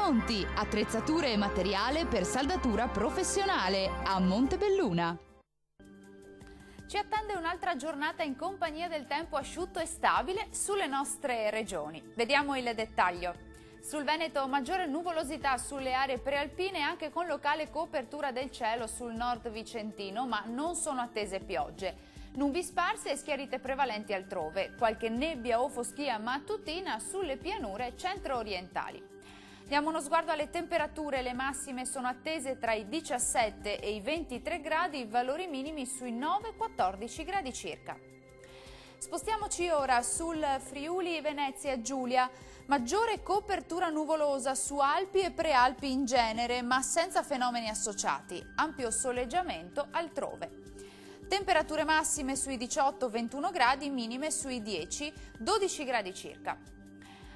Tremonti, attrezzature e materiale per saldatura professionale a Montebelluna. Ci attende un'altra giornata in compagnia del tempo asciutto e stabile sulle nostre regioni. Vediamo il dettaglio. Sul Veneto maggiore nuvolosità sulle aree prealpine anche con locale copertura del cielo sul nord vicentino, ma non sono attese piogge. Nubi sparse e schiarite prevalenti altrove, qualche nebbia o foschia mattutina sulle pianure centro-orientali. Diamo uno sguardo alle temperature, le massime sono attese tra i 17 e i 23 gradi, valori minimi sui 9-14 gradi circa. Spostiamoci ora sul Friuli Venezia Giulia, maggiore copertura nuvolosa su Alpi e Prealpi in genere, ma senza fenomeni associati, ampio soleggiamento altrove. Temperature massime sui 18-21 gradi, minime sui 10-12 gradi circa.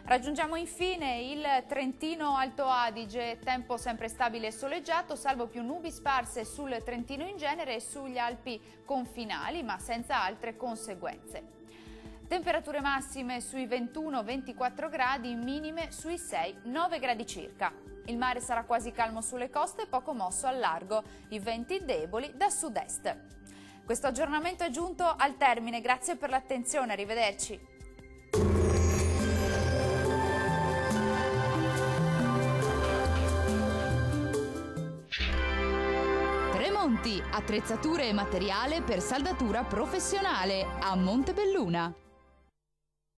Raggiungiamo infine il Trentino Alto Adige, tempo sempre stabile e soleggiato, salvo più nubi sparse sul Trentino in genere e sugli Alpi confinali, ma senza altre conseguenze. Temperature massime sui 21-24 gradi, minime sui 6-9 gradi circa. Il mare sarà quasi calmo sulle coste e poco mosso al largo, i venti deboli da sud-est. Questo aggiornamento è giunto al termine, grazie per l'attenzione, arrivederci. Tremonti, attrezzature e materiale per saldatura professionale a Montebelluna.